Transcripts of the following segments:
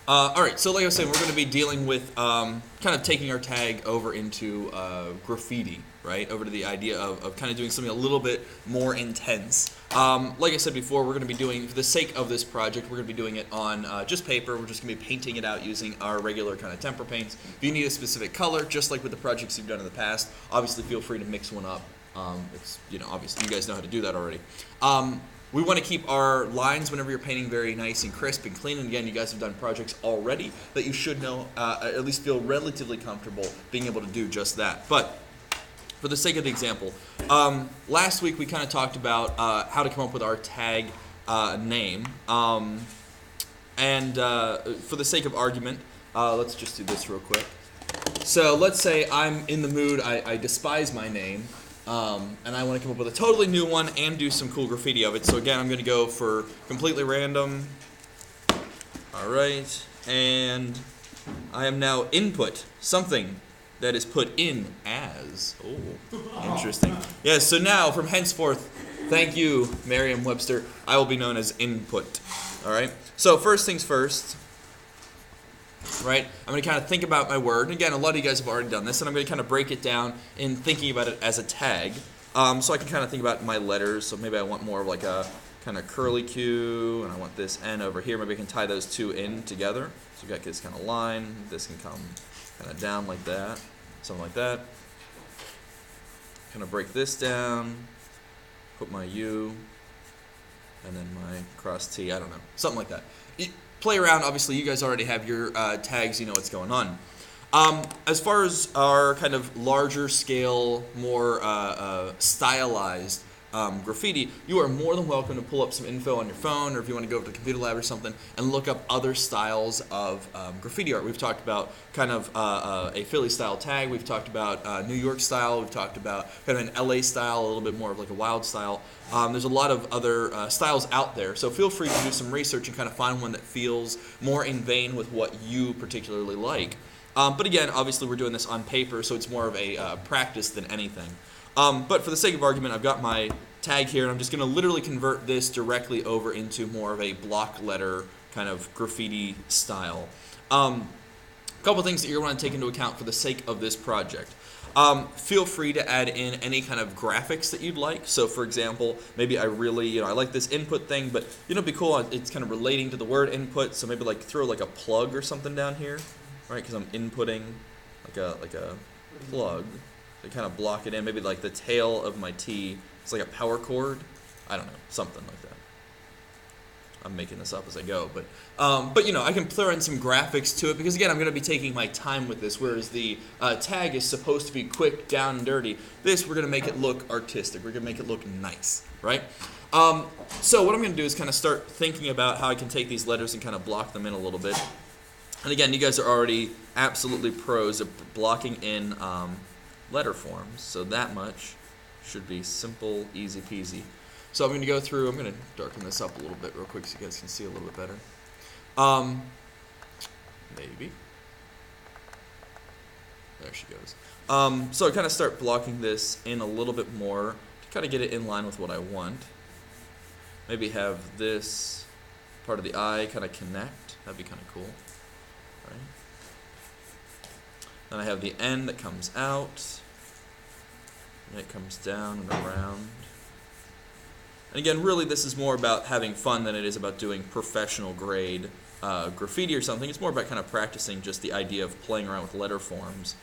All right, so like I was saying, we're going to be dealing with kind of taking our tag over into graffiti, right? Over to the idea of kind of doing something a little bit more intense. Like I said before, we're going to be doing, for the sake of this project, we're going to be doing it on just paper. We're just going to be painting it out using our regular kind of temper paints. If you need a specific color, just like with the projects you've done in the past, obviously feel free to mix one up. It's, obviously you guys know how to do that already. We want to keep our lines whenever you're painting very nice and crisp and clean. And again, you guys have done projects already that you should know, at least feel relatively comfortable being able to do just that. But for the sake of the example, last week we kind of talked about how to come up with our tag name. And for the sake of argument, let's just do this real quick. So let's say I'm in the mood, I despise my name. And I want to come up with a totally new one and do some cool graffiti of it. So again, I'm going to go for completely random. All right, and I am now input something that is put in as. Oh, interesting. Yeah. So now, from henceforth, thank you, Merriam-Webster. I will be known as input. All right. So first things first. Right, I'm going to kind of think about my word. And again, a lot of you guys have already done this, and I'm going to kind of break it down in thinking about it as a tag. So I can kind of think about my letters. So maybe I want more of like a kind of curly Q, and I want this N over here. Maybe I can tie those two in together. So we've got this kind of line. This can come kind of down like that, something like that. Kind of break this down, put my U, and then my cross T. I don't know, something like that. Play around. Obviously, you guys already have your tags. You know what's going on. As far as our kind of larger scale, more stylized graffiti, you are more than welcome to pull up some info on your phone, or if you want to go over to the computer lab or something and look up other styles of graffiti art. We've talked about kind of a Philly style tag. We've talked about New York style. We've talked about kind of an LA style, a little bit more of like a wild style. There's a lot of other styles out there, so feel free to do some research and kind of find one that feels more in vein with what you particularly like. But again, obviously we're doing this on paper, so it's more of a practice than anything. But for the sake of argument, I've got my tag here, and I'm just going to literally convert this directly over into more of a block letter kind of graffiti style. A couple things that you're going to want to take into account for the sake of this project. Feel free to add in any kind of graphics that you'd like. So for example, maybe I really, I like this input thing, but it'd be cool, it's kind of relating to the word input, so maybe like throw like a plug or something down here, right? Because I'm inputting like a plug. To kind of block it in, maybe like the tail of my T, it's like a power cord. I don't know, something like that. I'm making this up as I go, but I can throw in some graphics to it because again, I'm going to be taking my time with this. Whereas the tag is supposed to be quick, down, and dirty. This we're going to make it look artistic. We're going to make it look nice, right? So what I'm going to do is kind of start thinking about how I can take these letters and kind of block them in a little bit. And again, you guys are already absolutely pros at blocking in letter forms, so that much should be simple, easy peasy. So I'm going to go through, I'm going to darken this up a little bit real quick so you guys can see a little bit better. Maybe. There she goes. So I kind of start blocking this in a little bit more to kind of get it in line with what I want. Maybe have this part of the eye kind of connect. That'd be kind of cool. Right. Then I have the N that comes out, and it comes down and around. And again, really this is more about having fun than it is about doing professional grade graffiti or something. It's more about kind of practicing just the idea of playing around with letter forms,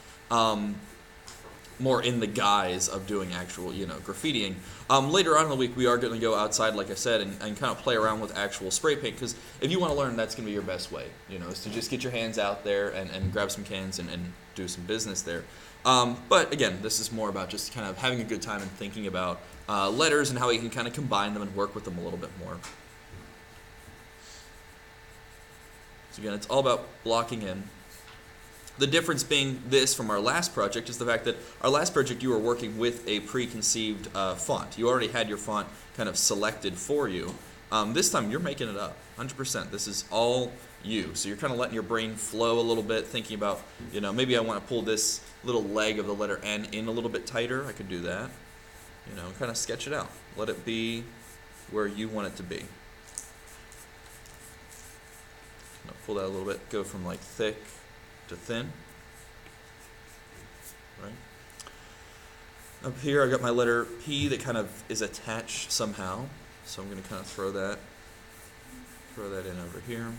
more in the guise of doing actual, graffitiing. Later on in the week, we are going to go outside, like I said, and kind of play around with actual spray paint, because if you want to learn, that's going to be your best way, is to just get your hands out there and grab some cans and do some business there. But again, this is more about just kind of having a good time and thinking about letters and how you can kind of combine them and work with them a little bit more. So again, it's all about blocking in. The difference being this from our last project is the fact that our last project you were working with a preconceived font. You already had your font kind of selected for you. This time you're making it up, 100%. This is all you. So you're kind of letting your brain flow a little bit, thinking about, maybe I want to pull this little leg of the letter N in a little bit tighter. I could do that. Kind of sketch it out. Let it be where you want it to be. Kind of pull that a little bit, go from like thick to thin. Right. Up here I got my letter P that kind of is attached somehow. So I'm going to kind of throw that in over here.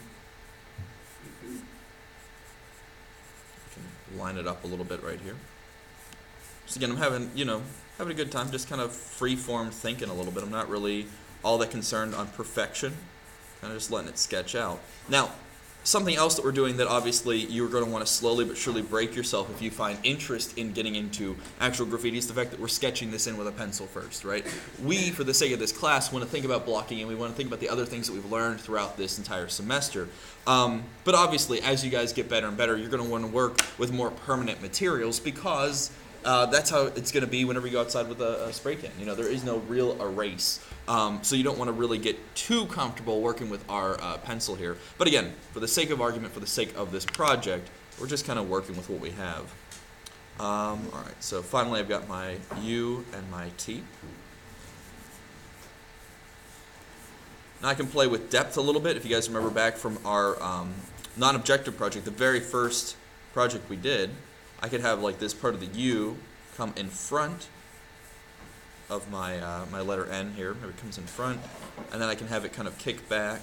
Can line it up a little bit right here. So again, I'm having a good time, just kind of free-form thinking a little bit. I'm not really all that concerned on perfection, kind of just letting it sketch out. Now, something else that we're doing that obviously you're going to want to slowly but surely break yourself if you find interest in getting into actual graffiti is the fact that we're sketching this in with a pencil first, right? We, for the sake of this class, want to think about blocking and we want to think about the other things that we've learned throughout this entire semester. But obviously, as you guys get better and better, you're going to want to work with more permanent materials because that's how it's going to be whenever you go outside with a spray can. There is no real erase. So you don't want to really get too comfortable working with our pencil here. But again, for the sake of argument, for the sake of this project, we're just kind of working with what we have. All right, so finally I've got my U and my T. Now I can play with depth a little bit. If you guys remember back from our non-objective project, the very first project we did, I could have like this part of the U come in front of my my letter N here. Maybe it comes in front, and then I can have it kind of kick back,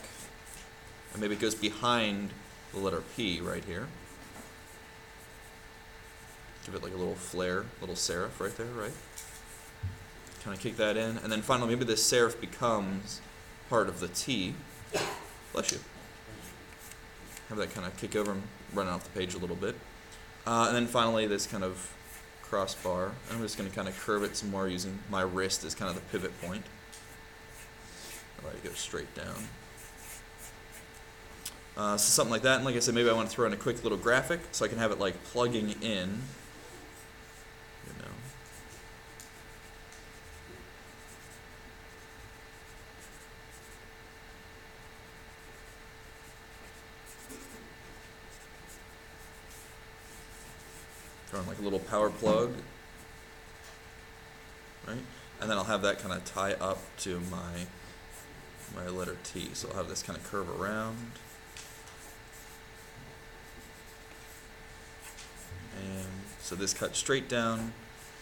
and maybe it goes behind the letter P right here. Give it like a little flare, little serif right there, right? Kind of kick that in, and then finally maybe this serif becomes part of the T. Bless you. Have that kind of kick over and run off the page a little bit. And then finally this kind of crossbar. And I'm just going to kind of curve it some more using my wrist as kind of the pivot point. Let it go straight down. So something like that. And like I said, maybe I want to throw in a quick little graphic so I can have it like plugging in. Throwing like a little power plug, right? And then I'll have that kind of tie up to my letter T. So I'll have this kind of curve around. And so this cuts straight down,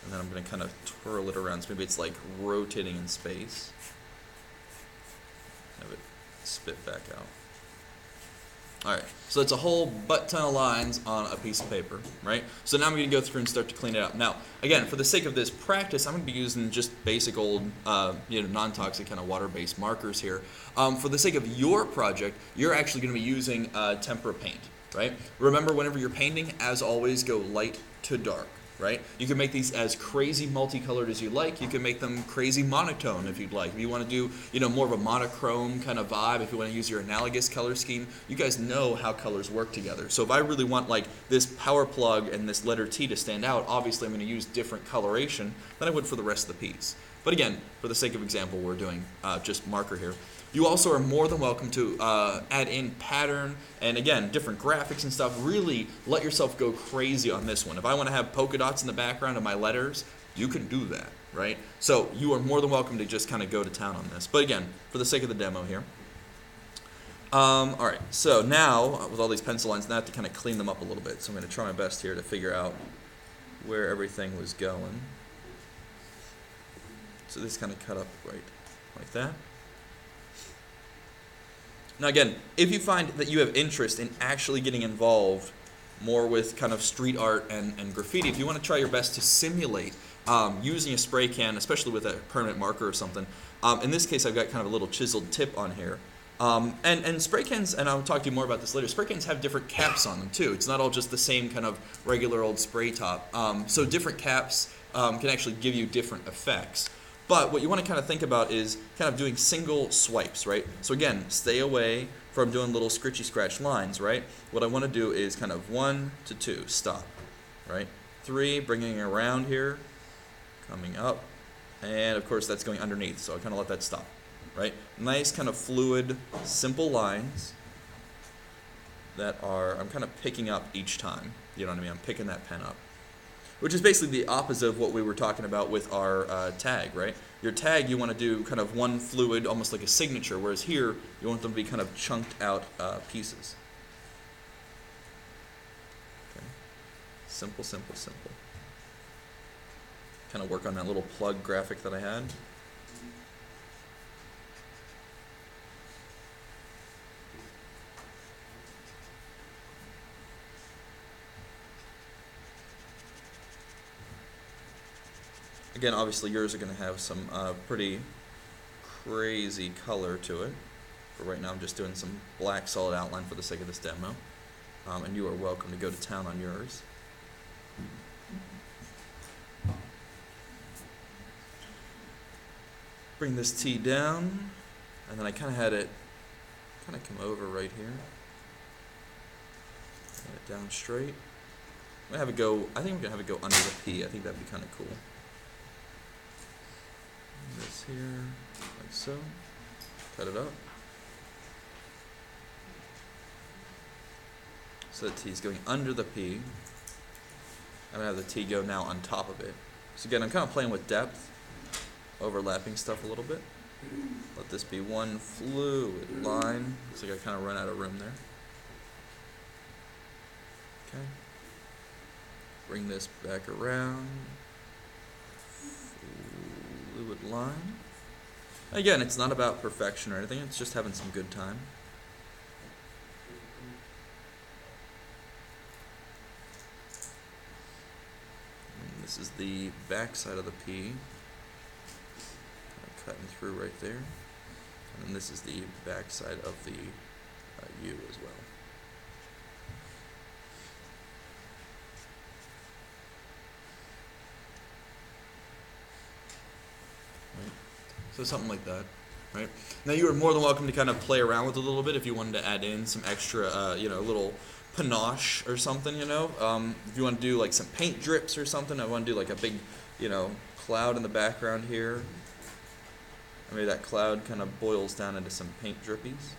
and then I'm going to kind of twirl it around. So maybe it's like rotating in space. Have it spit back out. Alright, so it's a whole butt ton of lines on a piece of paper, right? So now I'm going to go through and start to clean it up. Now, again, for the sake of this practice, I'm going to be using just basic old, non-toxic kind of water-based markers here. For the sake of your project, you're actually going to be using tempera paint, right? Remember, whenever you're painting, as always, go light to dark. Right? You can make these as crazy multicolored as you like. You can make them crazy monotone if you'd like. If you want to do, more of a monochrome kind of vibe, if you want to use your analogous color scheme, you guys know how colors work together. So if I really want like this power plug and this letter T to stand out, obviously I'm going to use different coloration than I would for the rest of the piece. But again, for the sake of example, we're doing just marker here. You also are more than welcome to add in pattern and, again, different graphics and stuff. Really let yourself go crazy on this one. If I want to have polka dots in the background of my letters, you can do that, right? So you are more than welcome to just kind of go to town on this. But again, for the sake of the demo here. All right, so now with all these pencil lines, now I have to kind of clean them up a little bit. So I'm going to try my best here to figure out where everything was going. So this kind of cut up right like that. Now again, if you find that you have interest in actually getting involved more with kind of street art and graffiti, if you want to try your best to simulate using a spray can, especially with a permanent marker or something, in this case I've got kind of a little chiseled tip on here. And spray cans, and I'll talk to you more about this later, spray cans have different caps on them too. It's not all just the same kind of regular old spray top. So different caps can actually give you different effects. But what you want to kind of think about is kind of doing single swipes, right? So again, stay away from doing little scritchy scratch lines, right? What I want to do is kind of 1 to 2, stop, right? 3, bringing it around here, coming up, and of course that's going underneath, so I kind of let that stop, right? Nice kind of fluid, simple lines that are, I'm kind of picking up each time, you know what I mean? I'm picking that pen up. Which is basically the opposite of what we were talking about with our tag, right? Your tag, you want to do kind of one fluid, almost like a signature, whereas here, you want them to be kind of chunked out pieces. Simple, simple, simple. Kind of work on that little plug graphic that I had. Again, obviously yours are going to have some pretty crazy color to it. But right now I'm just doing some black solid outline for the sake of this demo. And you are welcome to go to town on yours. Bring this T down, and then I kind of had it kind of come over right here. Get it down straight. I'm gonna have it go. I think I'm gonna have it go under the P. I think that'd be kind of cool. This here, like so. Cut it up. So the T is going under the P. I'm gonna have the T go now on top of it. So again, I'm kind of playing with depth, overlapping stuff a little bit. Let this be one fluid line. Looks like I kind of run out of room there. Okay. Bring this back around. Fluid line. Again, it's not about perfection or anything. It's just having some good time. And this is the back side of the P. Cutting through right there, and then this is the back side of the U as well. Right. So something like that, right? Now you are more than welcome to kind of play around with it a little bit if you wanted to add in some extra, little panache or something, If you want to do like some paint drips or something, I want to do like a big, cloud in the background here. Maybe that cloud kind of boils down into some paint drippies.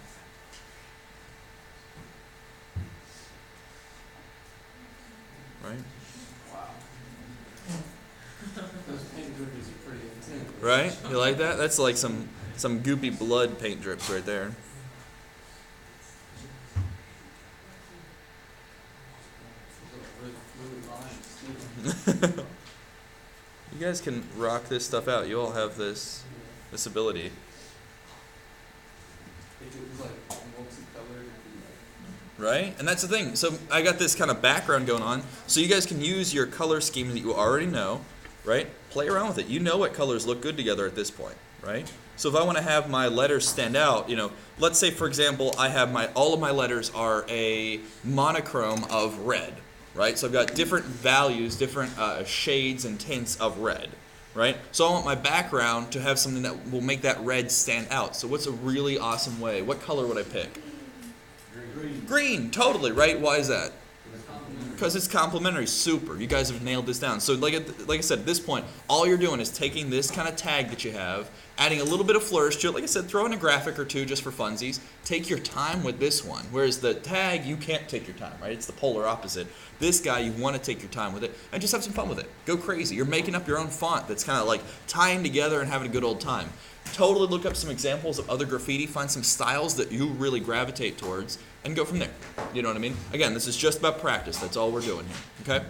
Right? Wow. Those paint drippies are pretty intense. Right? You like that? That's like some goopy blood paint drips right there. You guys can rock this stuff out. You all have this ability. Right? And that's the thing. So I got this kind of background going on. So you guys can use your color scheme that you already know, right? Play around with it. You know what colors look good together at this point, right? So if I want to have my letters stand out, let's say for example I have all of my letters are a monochrome of red. Right? So I've got different values, different shades and tints of red, right? So I want my background to have something that will make that red stand out. So what's a really awesome way? What color would I pick? Green. Green, totally, right? Why is that? Because it's complementary. Super. You guys have nailed this down. So like I said, at this point, all you're doing is taking this kind of tag that you have, adding a little bit of flourish to it. Like I said, throw in a graphic or two just for funsies. Take your time with this one. Whereas the tag, you can't take your time, right? It's the polar opposite. This guy, you want to take your time with it and just have some fun with it. Go crazy. You're making up your own font that's kind of like tying together and having a good old time. Totally look up some examples of other graffiti, find some styles that you really gravitate towards, and go from there. You know what I mean? Again, this is just about practice. That's all we're doing here, okay?